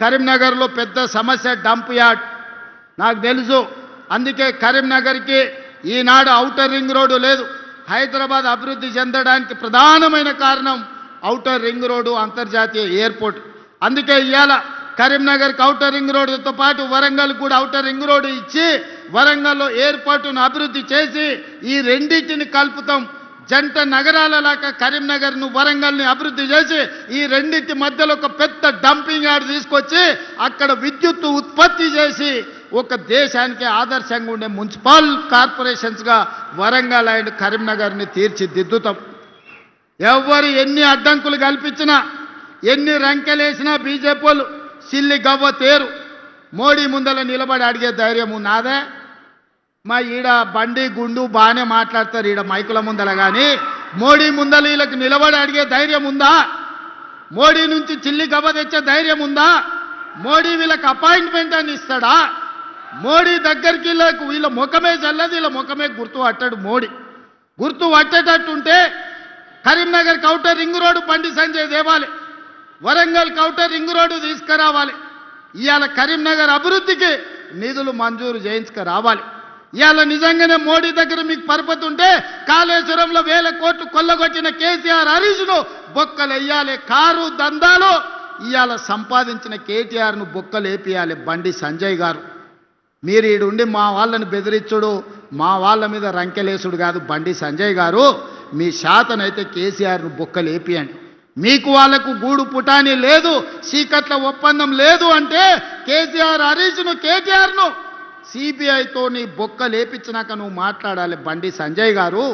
కరీంనగర్లో పెద్ద సమస్య డంప్ యార్డ్ నాకు తెలుసు. అందుకే కరీంనగర్కి ఈనాడు ఔటర్ రింగ్ రోడ్డు లేదు. హైదరాబాద్ అభివృద్ధి చెందడానికి ప్రధానమైన కారణం ఔటర్ రింగ్ రోడ్డు, అంతర్జాతీయ ఎయిర్పోర్ట్. అందుకే ఇవాళ కరీంనగర్కి ఔటర్ రింగ్ రోడ్డుతో పాటు వరంగల్ కూడా ఔటర్ రింగ్ రోడ్డు ఇచ్చి వరంగల్లో ఎయిర్పోర్టును అభివృద్ధి చేసి ఈ రెండింటిని కలుపుతాం. జంట నగరాలలాగా కరీంనగర్ను వరంగల్ని అభివృద్ధి చేసి ఈ రెండింటి మధ్యలో ఒక పెద్ద డంపింగ్ యార్డ్ తీసుకొచ్చి అక్కడ విద్యుత్తు ఉత్పత్తి చేసి ఒక దేశానికి ఆదర్శంగా ఉండే మున్సిపల్ కార్పొరేషన్స్గా వరంగల్ అండ్ కరీంనగర్ని తీర్చిదిద్దుతాం. ఎవరు ఎన్ని అడ్డంకులు కల్పించినా ఎన్ని రంకెలేసినా బీజేపీ వాళ్ళు సిల్లి గవ్వ తేరు. మోడీ ముందల నిలబడి అడిగే ధైర్యం నాదే. మా ఈడ బండి గుండు బాగానే మాట్లాడతారు ఈడ మైకుల ముందల, కానీ మోడీ ముందల వీళ్ళకి నిలబడి అడిగే ధైర్యం ఉందా? మోడీ నుంచి చిల్లి గవ్వ తెచ్చే ధైర్యం ఉందా? మోడీ వీళ్ళకి అపాయింట్మెంట్ అని ఇస్తాడా? మోడీ దగ్గరికి వీళ్ళ ముఖమే చల్లదు, వీళ్ళ ముఖమే గుర్తు పట్టాడు. మోడీ గుర్తు పట్టేటట్టుంటే Karimnagar outer ring road Bandi Sanjay దేవాలి, వరంగల్ ఔటర్ రింగ్ రోడ్డు తీసుకురావాలి. ఇవాళ కరీంనగర్ అభివృద్ధికి నిధులు మంజూరు చేయించుకురావాలి. ఇవాళ నిజంగానే మోడీ దగ్గర మీకు పరపతి ఉంటే కాళేశ్వరంలో 1000 కోట్లు కొల్లగొట్టిన కేసీఆర్ హరీష్ను బొక్కలేయాలి. కారు దందాలు ఇవాళ సంపాదించిన కేటీఆర్ను బొక్కలేపియాలి బండి సంజయ్ గారు. మీరు ఈడుండి మా వాళ్ళని బెదిరించుడు, మా వాళ్ళ మీద రంకెలేసుడు కాదు బండి సంజయ్ గారు. మీ శాతనైతే కేసీఆర్ను బొక్కలేపియండి. మీకు వాళ్లకు గూడు పుటాని లేదు, చీకట్ల ఒప్పందం లేదు అంటే కేసీఆర్ హరీష్ను కేటీఆర్ను సిబిఐతో నీ బొక్క లేపించినాక నువ్వు మాట్లాడాలి బండి సంజయ్ గారు.